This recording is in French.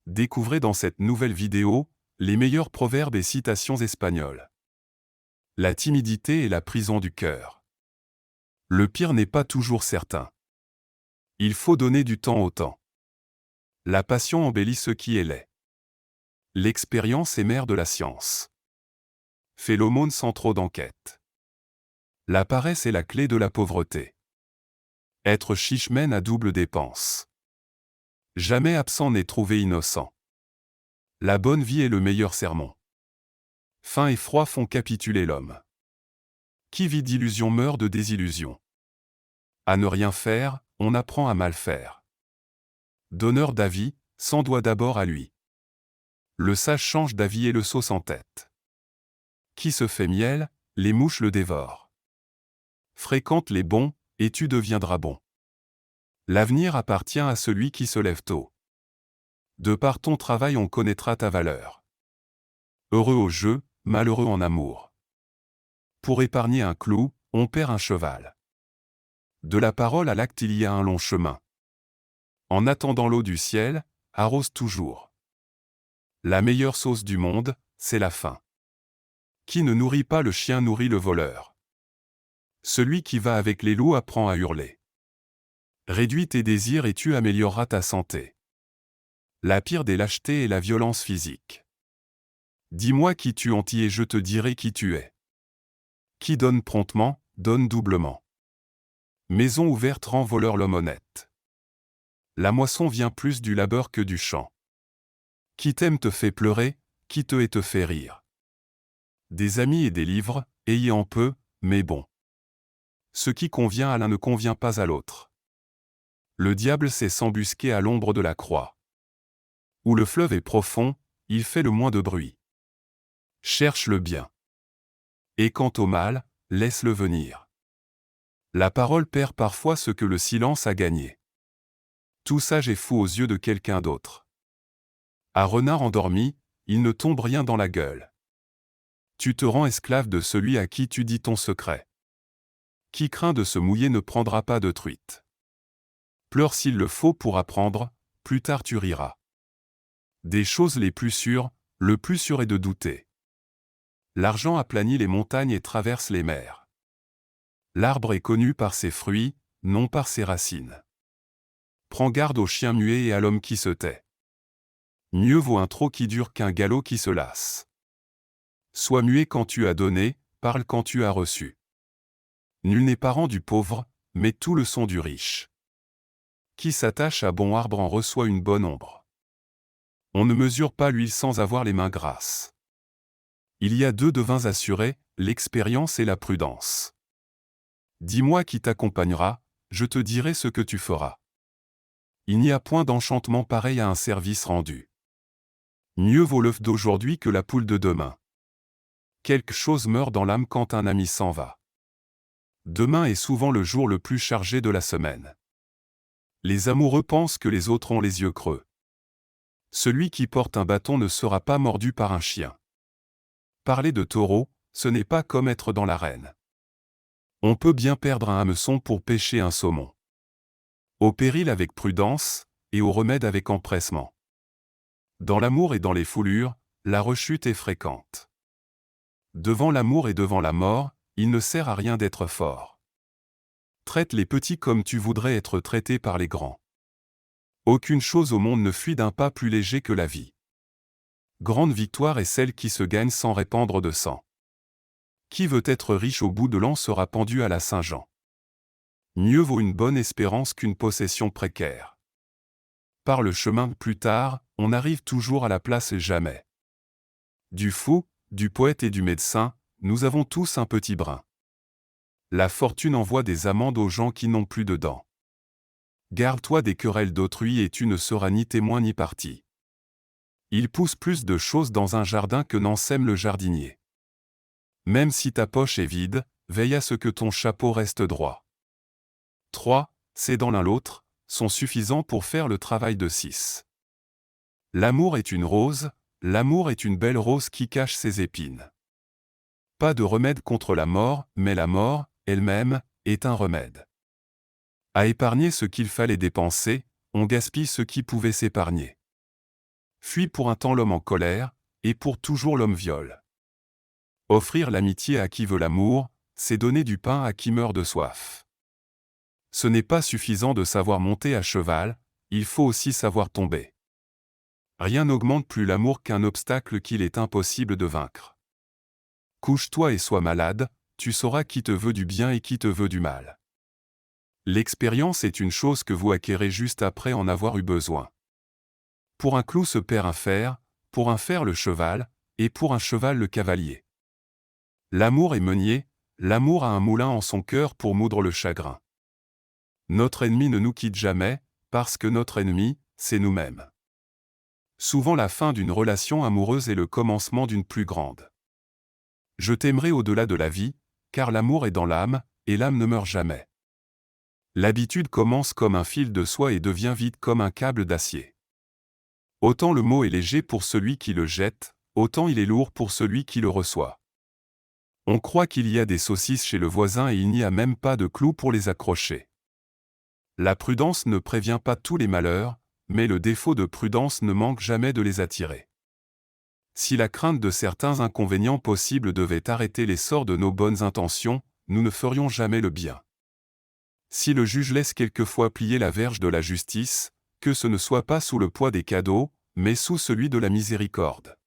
Découvrez dans cette nouvelle vidéo les meilleurs proverbes et citations espagnoles. La timidité est la prison du cœur. Le pire n'est pas toujours certain. Il faut donner du temps au temps. La passion embellit ce qui est laid. L'expérience est mère de la science. Fais l'aumône sans trop d'enquête. La paresse est la clé de la pauvreté. Être chiche mène à double dépense. Jamais absent n'est trouvé innocent. La bonne vie est le meilleur sermon. Faim et froid font capituler l'homme. Qui vit d'illusion meurt de désillusion. À ne rien faire, on apprend à mal faire. Donneur d'avis, s'en doit d'abord à lui. Le sage change d'avis et le sot s'entête. Qui se fait miel, les mouches le dévorent. Fréquente les bons, et tu deviendras bon. L'avenir appartient à celui qui se lève tôt. De par ton travail on connaîtra ta valeur. Heureux au jeu, malheureux en amour. Pour épargner un clou, on perd un cheval. De la parole à l'acte il y a un long chemin. En attendant l'eau du ciel, arrose toujours. La meilleure sauce du monde, c'est la faim. Qui ne nourrit pas le chien nourrit le voleur. Celui qui va avec les loups apprend à hurler. Réduis tes désirs et tu amélioreras ta santé. La pire des lâchetés est la violence physique. Dis-moi qui tu es et je te dirai qui tu es. Qui donne promptement, donne doublement. Maison ouverte rend voleur l'homme honnête. La moisson vient plus du labeur que du champ. Qui t'aime te fait pleurer, qui te hait te fait rire. Des amis et des livres, ayez en peu, mais bon. Ce qui convient à l'un ne convient pas à l'autre. Le diable sait s'embusquer à l'ombre de la croix. Où le fleuve est profond, il fait le moins de bruit. Cherche le bien. Et quant au mal, laisse-le venir. La parole perd parfois ce que le silence a gagné. Tout sage est fou aux yeux de quelqu'un d'autre. À renard endormi, il ne tombe rien dans la gueule. Tu te rends esclave de celui à qui tu dis ton secret. Qui craint de se mouiller ne prendra pas de truite. Pleure s'il le faut pour apprendre, plus tard tu riras. Des choses les plus sûres, le plus sûr est de douter. L'argent aplanit les montagnes et traverse les mers. L'arbre est connu par ses fruits, non par ses racines. Prends garde au chien muet et à l'homme qui se tait. Mieux vaut un trot qui dure qu'un galop qui se lasse. Sois muet quand tu as donné, parle quand tu as reçu. Nul n'est parent du pauvre, mais tout le sont du riche. Qui s'attache à bon arbre en reçoit une bonne ombre. On ne mesure pas l'huile sans avoir les mains grasses. Il y a deux devins assurés, l'expérience et la prudence. Dis-moi qui t'accompagnera, je te dirai ce que tu feras. Il n'y a point d'enchantement pareil à un service rendu. Mieux vaut l'œuf d'aujourd'hui que la poule de demain. Quelque chose meurt dans l'âme quand un ami s'en va. Demain est souvent le jour le plus chargé de la semaine. Les amoureux pensent que les autres ont les yeux creux. Celui qui porte un bâton ne sera pas mordu par un chien. Parler de taureau, ce n'est pas comme être dans l'arène. On peut bien perdre un hameçon pour pêcher un saumon. Au péril avec prudence, et au remède avec empressement. Dans l'amour et dans les foulures, la rechute est fréquente. Devant l'amour et devant la mort, il ne sert à rien d'être fort. Traite les petits comme tu voudrais être traité par les grands. Aucune chose au monde ne fuit d'un pas plus léger que la vie. Grande victoire est celle qui se gagne sans répandre de sang. Qui veut être riche au bout de l'an sera pendu à la Saint-Jean. Mieux vaut une bonne espérance qu'une possession précaire. Par le chemin plus tard, on arrive toujours à la place jamais. Du fou, du poète et du médecin, nous avons tous un petit brin. La fortune envoie des amendes aux gens qui n'ont plus de dents. Garde-toi des querelles d'autrui et tu ne seras ni témoin ni parti. Il pousse plus de choses dans un jardin que n'en sème le jardinier. Même si ta poche est vide, veille à ce que ton chapeau reste droit. 3. C'est dans l'un l'autre, sont suffisants pour faire le travail de 6. L'amour est une rose, l'amour est une belle rose qui cache ses épines. Pas de remède contre la mort, mais la mort, elle-même, est un remède. À épargner ce qu'il fallait dépenser, on gaspille ce qui pouvait s'épargner. Fuis pour un temps l'homme en colère, et pour toujours l'homme viole. Offrir l'amitié à qui veut l'amour, c'est donner du pain à qui meurt de soif. Ce n'est pas suffisant de savoir monter à cheval, il faut aussi savoir tomber. Rien n'augmente plus l'amour qu'un obstacle qu'il est impossible de vaincre. Couche-toi et sois malade, tu sauras qui te veut du bien et qui te veut du mal. L'expérience est une chose que vous acquérez juste après en avoir eu besoin. Pour un clou se perd un fer, pour un fer le cheval, et pour un cheval le cavalier. L'amour est meunier, l'amour a un moulin en son cœur pour moudre le chagrin. Notre ennemi ne nous quitte jamais, parce que notre ennemi, c'est nous-mêmes. Souvent la fin d'une relation amoureuse est le commencement d'une plus grande. Je t'aimerai au-delà de la vie, car l'amour est dans l'âme, et l'âme ne meurt jamais. L'habitude commence comme un fil de soie et devient vite comme un câble d'acier. Autant le mot est léger pour celui qui le jette, autant il est lourd pour celui qui le reçoit. On croit qu'il y a des saucisses chez le voisin et il n'y a même pas de clous pour les accrocher. La prudence ne prévient pas tous les malheurs, mais le défaut de prudence ne manque jamais de les attirer. Si la crainte de certains inconvénients possibles devait arrêter l'essor de nos bonnes intentions, nous ne ferions jamais le bien. Si le juge laisse quelquefois plier la verge de la justice, que ce ne soit pas sous le poids des cadeaux, mais sous celui de la miséricorde.